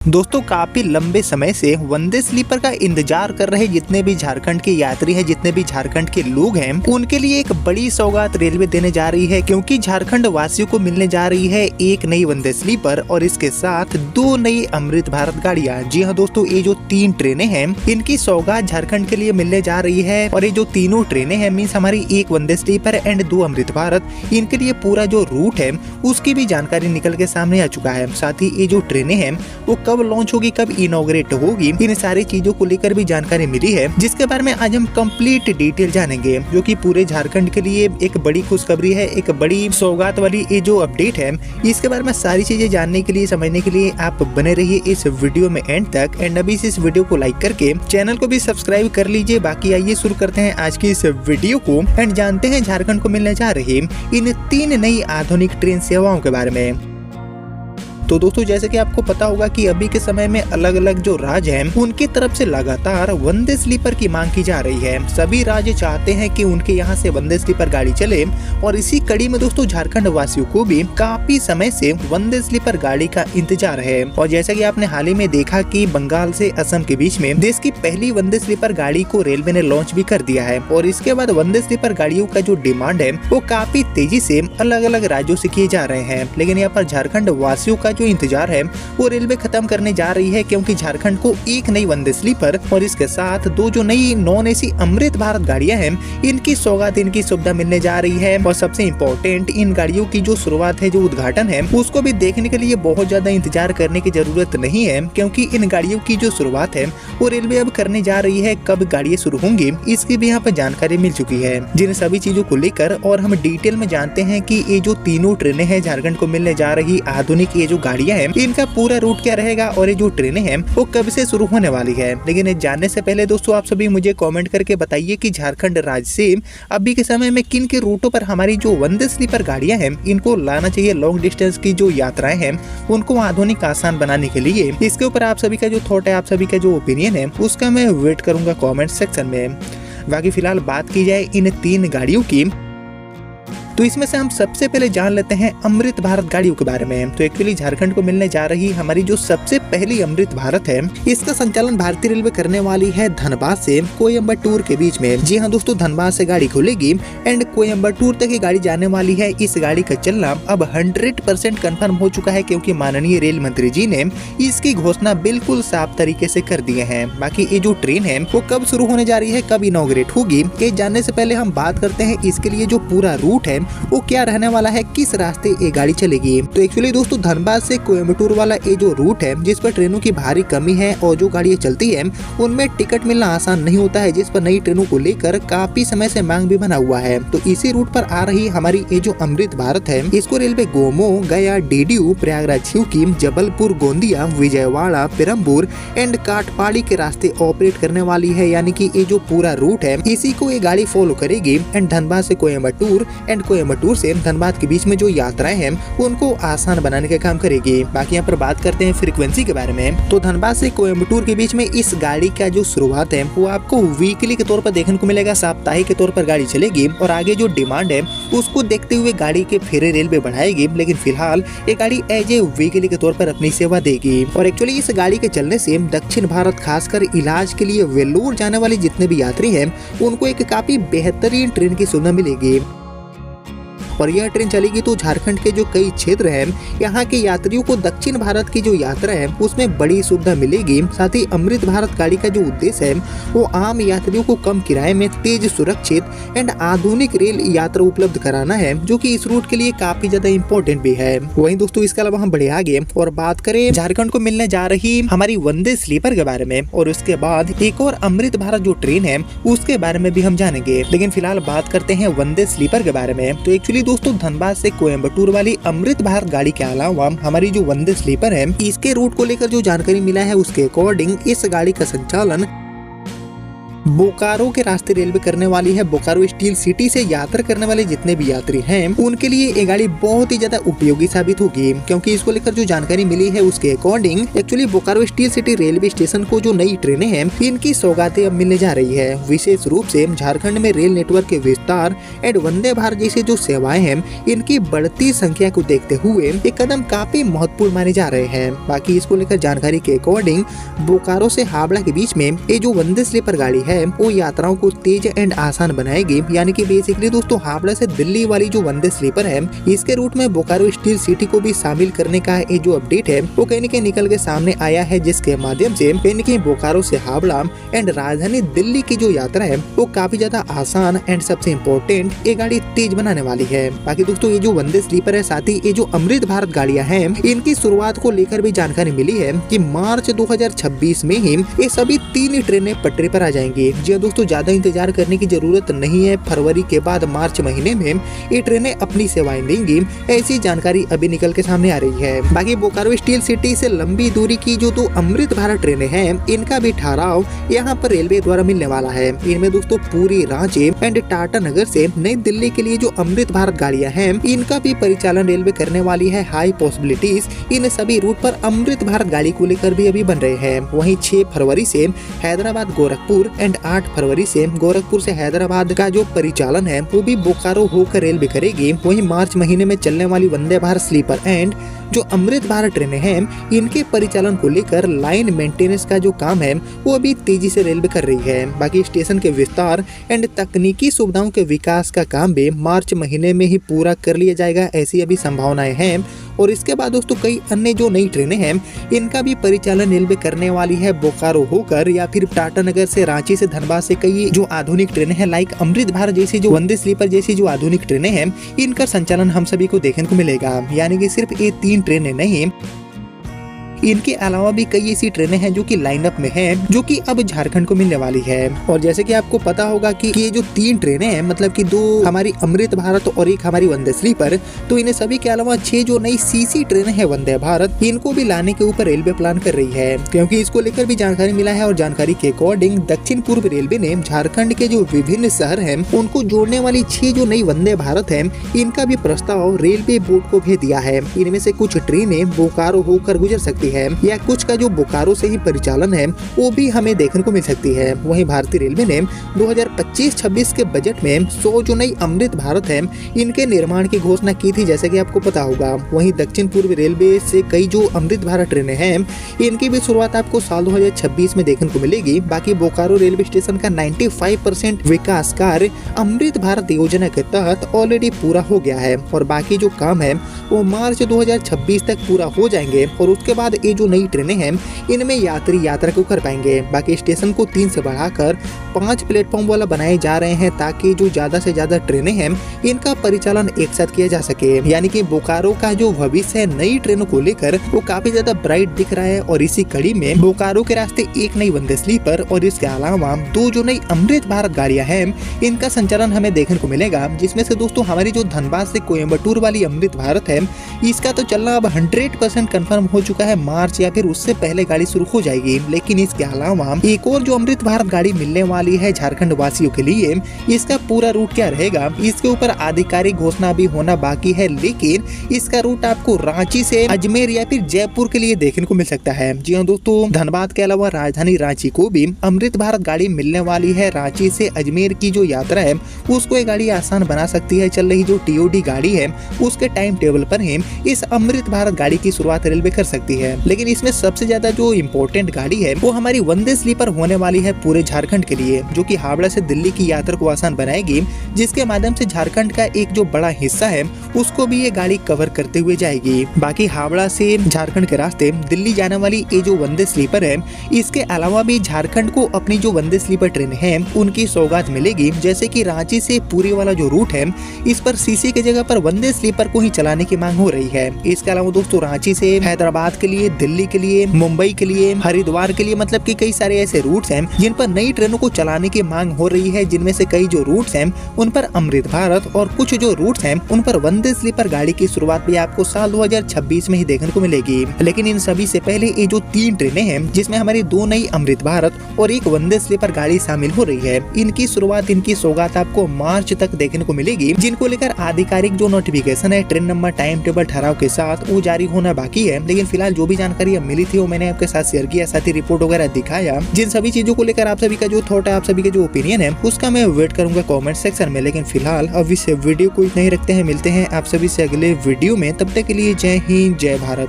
दोस्तों काफी लंबे समय से वंदे स्लीपर का इंतजार कर रहे जितने भी झारखंड के यात्री हैं, जितने भी झारखंड के लोग हैं, उनके लिए एक बड़ी सौगात रेलवे देने जा रही है, क्योंकि झारखंड वासियों को मिलने जा रही है एक नई वंदे स्लीपर और इसके साथ 2 नई अमृत भारत गाड़ियां। जी हाँ दोस्तों, ये जो 3 ट्रेनें हैं इनकी सौगात झारखंड के लिए मिलने जा रही है। और ये जो तीनों ट्रेनें हैं मीन्स हमारी एक वंदे स्लीपर एंड 2 अमृत भारत, इनके लिए पूरा जो रूट है उसकी भी जानकारी निकल के सामने आ चुका है। साथ ही ये जो ट्रेनें हैं वो कब लॉन्च होगी, कब इनॉग्रेट होगी, इन सारी चीजों को लेकर भी जानकारी मिली है, जिसके बारे में आज हम कंप्लीट डिटेल जानेंगे, जो कि पूरे झारखंड के लिए एक बड़ी खुशखबरी है, एक बड़ी सौगात वाली ये जो अपडेट है। इसके बारे में सारी चीजें जानने के लिए, समझने के लिए आप बने रहिए इस वीडियो में एंड तक। एंड अभी इस वीडियो को लाइक करके चैनल को भी सब्सक्राइब कर लीजिए। बाकी आइए शुरू करते हैं आज की इस वीडियो को एंड जानते हैं झारखंड को मिलने जा रही इन 3 नई आधुनिक ट्रेन सेवाओं के बारे में। तो दोस्तों जैसे कि आपको पता होगा कि अभी के समय में अलग अलग जो राज्य हैं उनकी तरफ से लगातार वंदे स्लीपर की मांग की जा रही है। सभी राज्य चाहते हैं कि उनके यहाँ से वंदे स्लीपर गाड़ी चले और इसी कड़ी में दोस्तों झारखंड वासियों को भी काफी समय से वंदे स्लीपर गाड़ी का इंतजार है। और जैसा कि आपने हाल ही में देखा कि बंगाल से असम के बीच में देश की पहली वंदे स्लीपर गाड़ी को रेलवे ने लॉन्च भी कर दिया है। और इसके बाद वंदे स्लीपर गाड़ियों का जो डिमांड है वो काफी तेजी से अलग अलग राज्यों से किए जा रहे हैं। लेकिन यहाँ पर झारखंड वासियों का जो इंतजार है वो रेलवे खत्म करने जा रही है, क्योंकि झारखंड को एक नई वंदे स्लीपर और इसके साथ 2 जो नई नॉन एसी अमृत भारत गाड़ियां हैं इनकी सौगात, इनकी सुविधा मिलने जा रही है। और सबसे इम्पोर्टेंट, इन गाड़ियों की जो शुरुआत है, जो उद्घाटन है, उसको भी देखने के लिए बहुत ज्यादा इंतजार करने की जरूरत नहीं है, क्योंकि इन गाड़ियों की जो शुरुआत है वो रेलवे अब करने जा रही है। कब गाड़ियां शुरू होंगी इसकी भी यहाँ पर जानकारी मिल चुकी है, जिन सभी चीजों को लेकर और हम डिटेल में जानते हैं कि ये जो तीनों ट्रेनें हैं झारखंड को मिलने जा रही आधुनिक ये जो गाड़ियां हैं इनका पूरा रूट क्या रहेगा और ये जो ट्रेनें हैं वो कब से शुरू होने वाली है। लेकिन ये जानने से पहले दोस्तों आप सभी मुझे कमेंट करके बताइए कि झारखंड राज्य से अभी के समय में किन के रूटों पर हमारी जो वंदे स्लीपर गाड़ियां हैं इनको लाना चाहिए। लॉन्ग डिस्टेंस की जो यात्राएं हैं उनको आधुनिक आसान बनाने के लिए इसके ऊपर आप सभी का जो थॉट है, आप सभी का जो ओपिनियन है उसका मैं वेट करूंगा कमेंट सेक्शन में। बाकी फिलहाल बात की जाए इन 3 गाड़ियों की, तो इसमें से हम सबसे पहले जान लेते हैं अमृत भारत गाड़ियों के बारे में। तो एक्चुअली झारखंड को मिलने जा रही हमारी जो सबसे पहली अमृत भारत है इसका संचालन भारतीय रेलवे करने वाली है धनबाद से कोयम्बटूर के बीच में। जी हाँ दोस्तों, धनबाद से गाड़ी खुलेगी एंड कोयम्बटूर तक ये गाड़ी जाने वाली है। इस गाड़ी का चलना अब 100% कन्फर्म हो चुका है, क्योंकि माननीय रेल मंत्री जी ने इसकी घोषणा बिल्कुल साफ तरीके से कर दिए हैं। बाकी ये जो ट्रेन है वो कब शुरू होने जा रही है, कब इनॉग्रेट होगी, ये जानने से पहले हम बात करते हैं इसके लिए जो पूरा रूट है वो क्या रहने वाला है, किस रास्ते ये गाड़ी चलेगी। तो एक्चुअली दोस्तों धनबाद से कोयम्बटूर वाला ये जो रूट है जिस पर ट्रेनों की भारी कमी है और जो गाड़ियां चलती है उनमें टिकट मिलना आसान नहीं होता है, जिस पर नई ट्रेनों को लेकर काफी समय से मांग भी बना हुआ है। तो इसी रूट पर आ रही हमारी ये जो अमृत भारत है इसको रेलवे गोमो, गया, डीडीयू, प्रयागराज, छिवकी, जबलपुर, गोंदिया, विजयवाड़ा, पेरम्बूर एंड काटपाड़ी के रास्ते ऑपरेट करने वाली है। यानी कि ये जो पूरा रूट है इसी को ये गाड़ी फॉलो करेगी एंड धनबाद से कोयम्बटूर एंड कोयम्बटूर से धनबाद के बीच में जो यात्राएं हैं उनको आसान बनाने का काम करेगी। बाकी यहाँ पर बात करते हैं फ्रीक्वेंसी के बारे में। तो धनबाद से कोयम्बटूर के बीच में इस गाड़ी का जो शुरुआत है वो आपको वीकली के तौर पर देखने को मिलेगा, साप्ताहिक के तौर पर गाड़ी चलेगी और आगे जो डिमांड है उसको देखते हुए गाड़ी के फेरे रेलवे बढ़ाएगी। लेकिन फिलहाल ये गाड़ी एज ए वीकली के तौर पर अपनी सेवा देगी। और एक्चुअली इस गाड़ी के चलने से दक्षिण भारत खासकर इलाज के लिए वेल्लोर जाने वाले जितने भी यात्री हैं उनको एक काफी बेहतरीन ट्रेन की सुविधा मिलेगी। और यह ट्रेन चलेगी तो झारखंड के जो कई क्षेत्र हैं यहाँ के यात्रियों को दक्षिण भारत की जो यात्रा है उसमें बड़ी सुविधा मिलेगी। साथ ही अमृत भारत गाड़ी का जो उद्देश्य है वो आम यात्रियों को कम किराए में तेज, सुरक्षित एंड आधुनिक रेल यात्रा उपलब्ध कराना है, जो कि इस रूट के लिए काफी ज्यादा इम्पोर्टेंट भी है। वहीं दोस्तों इसके अलावा हम बढ़े आगे और बात करें झारखंड को मिलने जा रही हमारी वंदे स्लीपर के बारे में, और उसके बाद एक और अमृत भारत जो ट्रेन है उसके बारे में भी हम जानेंगे। लेकिन फिलहाल बात करते हैं वंदे स्लीपर के बारे में। तो एक्चुअली दोस्तों धनबाद से कोयम्बटूर वाली अमृत भारत गाड़ी के अलावा हमारी जो वंदे स्लीपर है इसके रूट को लेकर जो जानकारी मिला है उसके अकॉर्डिंग इस गाड़ी का संचालन बोकारो के रास्ते रेलवे करने वाली है। बोकारो स्टील सिटी से यात्रा करने वाले जितने भी यात्री हैं उनके लिए ये गाड़ी बहुत ही ज्यादा उपयोगी साबित होगी, क्योंकि इसको लेकर जो जानकारी मिली है उसके according actually Bokaro steel city railway station को जो नई ट्रेनें हैं इनकी सौगातें अब मिलने जा रही है। विशेष रूप से झारखंड में रेल नेटवर्क के विस्तार एंड वंदे भारत जैसे जो सेवाएं हैं इनकी बढ़ती संख्या को देखते हुए ये कदम काफी महत्वपूर्ण माने जा रहे हैं। बाकी इसको लेकर जानकारी के अकॉर्डिंग बोकारो से हावड़ा के बीच में ये जो वंदे स्लीपर गाड़ी है वो यात्राओं को तेज एंड आसान बनाएगी। यानी कि बेसिकली दोस्तों हावड़ा से दिल्ली वाली जो वंदे स्लीपर है इसके रूट में बोकारो स्टील सिटी को भी शामिल करने का ये जो अपडेट है वो कहीं न कहीं निकल के सामने आया है, जिसके माध्यम से कहीं न कहीं बोकारो से हावड़ा एंड राजधानी दिल्ली की जो यात्रा है वो काफी ज्यादा आसान एंड सबसे इम्पोर्टेंट ये गाड़ी तेज बनाने वाली है। बाकी दोस्तों ये जो वंदे स्लीपर है साथ ही ये जो अमृत भारत गाड़ियां हैं इनकी शुरुआत को लेकर भी जानकारी मिली है कि मार्च 2026 में ही ये सभी 3 ट्रेनें पटरी पर आ जाएंगी। जी दोस्तों ज्यादा इंतजार करने की जरूरत नहीं है, फरवरी के बाद मार्च महीने में ये ट्रेनें अपनी सेवाएं देंगी, ऐसी जानकारी अभी निकल के सामने आ रही है। बाकी बोकारो स्टील सिटी से लंबी दूरी की जो 2 अमृत भारत ट्रेनें हैं इनका भी ठहराव यहाँ पर रेलवे द्वारा मिलने वाला है। इनमें दोस्तों पूरी रांची एंड टाटा नगर से नई दिल्ली के लिए जो अमृत भारत गाड़ियां हैं इनका भी परिचालन रेलवे करने वाली है। हाई पॉसिबिलिटीज इन सभी रूट पर अमृत भारत गाड़ी को लेकर भी अभी बन रहे हैं। वहीं 6 फरवरी से हैदराबाद गोरखपुर एंड 8 फरवरी से गोरखपुर से हैदराबाद का जो परिचालन है वो भी बोकारो होकर रेलवे करेगी। वहीं मार्च महीने में चलने वाली वंदे भारत स्लीपर एंड जो अमृत भारत ट्रेनें हैं इनके परिचालन को लेकर लाइन मेंटेनेंस का जो काम है वो अभी तेजी से रेलवे कर रही है। बाकी स्टेशन के विस्तार एंड तकनीकी सुविधाओं के विकास का काम भी मार्च महीने में ही पूरा कर लिया जाएगा, ऐसी अभी संभावनाएं हैं। और इसके बाद दोस्तों कई अन्य जो नई ट्रेनें हैं इनका भी परिचालन रेलवे करने वाली है बोकारो होकर या फिर टाटा नगर से, रांची से, धनबाद से। कई जो आधुनिक ट्रेनें हैं लाइक अमृत भारत जैसी जो वंदे स्लीपर जैसी जो आधुनिक ट्रेनें हैं इनका संचालन हम सभी को देखने को मिलेगा। यानी कि सिर्फ ये 3 ट्रेनें नहीं, इनके अलावा भी कई ऐसी ट्रेनें हैं जो कि लाइनअप में हैं जो कि अब झारखंड को मिलने वाली है। और जैसे कि आपको पता होगा कि ये जो 3 ट्रेनें हैं मतलब कि 2 हमारी अमृत भारत और 1 हमारी वंदे स्लीपर, तो इन्हें सभी के अलावा 6 जो नई सीसी ट्रेनें हैं वंदे भारत इनको भी लाने के ऊपर रेलवे प्लान कर रही है, क्योंकि इसको लेकर भी जानकारी मिला है। और जानकारी के अकॉर्डिंग दक्षिण पूर्व रेलवे ने झारखंड के जो विभिन्न शहर हैं उनको जोड़ने वाली 6 जो नई वंदे भारत है इनका भी प्रस्ताव रेलवे बोर्ड को भेज दिया है। इनमें से कुछ ट्रेनें बोकारो होकर गुजर सकती है या कुछ का जो बोकारो से ही परिचालन है वो भी हमें देखने को मिल सकती है। वहीं भारतीय रेलवे ने 2025-26 के बजट में 100 जो नई अमृत भारत है इनके निर्माण की घोषणा की थी, जैसे कि आपको पता होगा। वहीं दक्षिण पूर्व रेलवे से कई जो अमृत भारत ट्रेनें हैं इनकी भी शुरुआत आपको साल 2026 में देखने को मिलेगी। बाकी बोकारो रेलवे स्टेशन का 95% विकास कार्य अमृत भारत योजना के तहत ऑलरेडी पूरा हो गया है और बाकी जो काम है वो मार्च 2026 तक पूरा हो जाएंगे। और उसके बाद ये जो नई ट्रेनें हैं इनमें यात्री यात्रा को कर पाएंगे। बाकी स्टेशन को 3 से बढ़ाकर 5 प्लेटफॉर्म वाला बनाए जा रहे हैं ताकि जो ज्यादा से ज्यादा ट्रेनें हैं इनका परिचालन एक साथ किया जा सके। यानी कि बोकारो का जो भविष्य है नई ट्रेनों को लेकर वो काफी ज्यादा ब्राइट दिख रहा है। और इसी कड़ी में बोकारो के रास्ते 1 नई वंदे स्लीपर और इसके अलावा 2 जो नई अमृत भारत गाड़ियां हैं इनका संचालन हमें देखने को मिलेगा, जिसमें से दोस्तों हमारी जो धनबाद से कोयम्बटूर वाली अमृत भारत है इसका तो चलना अब 100% कंफर्म हो चुका है। मार्च या फिर उससे पहले गाड़ी शुरू हो जाएगी। लेकिन इसके अलावा एक और जो अमृत भारत गाड़ी मिलने वाली है झारखंड वासियों के लिए, इसका पूरा रूट क्या रहेगा इसके ऊपर आधिकारिक घोषणा भी होना बाकी है। लेकिन इसका रूट आपको रांची से अजमेर या फिर जयपुर के लिए देखने को मिल सकता है। जी हाँ दोस्तों, धनबाद के अलावा राजधानी रांची को भी अमृत भारत गाड़ी मिलने वाली है। रांची से अजमेर की जो यात्रा है उसको ये गाड़ी आसान बना सकती है। चल रही जो TOD गाड़ी है उसके टाइम टेबल पर ही इस अमृत भारत गाड़ी की शुरुआत रेलवे कर सकती है। लेकिन इसमें सबसे ज्यादा जो इम्पोर्टेंट गाड़ी है वो हमारी वंदे स्लीपर होने वाली है पूरे झारखंड के लिए, जो कि हावड़ा से दिल्ली की यात्रा को आसान बनाएगी, जिसके माध्यम से झारखंड का एक जो बड़ा हिस्सा है उसको भी ये गाड़ी कवर करते हुए जाएगी। बाकी हावड़ा से झारखंड के रास्ते दिल्ली जाने वाली ये जो वंदे स्लीपर है इसके अलावा भी झारखंड को अपनी जो वंदे स्लीपर ट्रेन है उनकी सौगात मिलेगी। जैसे कि रांची से पुरी वाला जो रूट है इस पर सीसी की जगह पर वंदे स्लीपर को ही चलाने की मांग हो रही है। इसके अलावा दोस्तों रांची से हैदराबाद के लिए दिल्ली के लिए, मुंबई के लिए, हरिद्वार के लिए, मतलब कि कई सारे ऐसे रूट्स हैं जिन पर नई ट्रेनों को चलाने की मांग हो रही है, जिनमें से कई जो रूट्स हैं उन पर अमृत भारत और कुछ जो रूट्स हैं उन पर वंदे स्लीपर गाड़ी की शुरुआत भी आपको साल 2026 में ही देखने को मिलेगी। लेकिन इन सभी से पहले ये जो 3 ट्रेनें हैं जिसमें हमारी 2 नई अमृत भारत और एक वंदे स्लीपर गाड़ी शामिल हो रही है, इनकी शुरुआत, इनकी सौगात आपको मार्च तक देखने को मिलेगी, जिनको लेकर आधिकारिक जो नोटिफिकेशन है, ट्रेन नंबर, टाइम टेबल ठहराव के साथ वो जारी होना बाकी है। लेकिन फिलहाल जो भी जानकारी मिली थी वो मैंने आपके साथ शेयर किया, साथ ही रिपोर्ट वगैरह दिखाया। जिन सभी चीजों को लेकर आप सभी का जो थॉट है, आप सभी का जो ओपिनियन है, उसका मैं वेट करूंगा कमेंट सेक्शन में। लेकिन फिलहाल अभी से वीडियो को नहीं रखते हैं, मिलते हैं आप सभी से अगले वीडियो में। तब तक के लिए जय हिंद, जय भारत।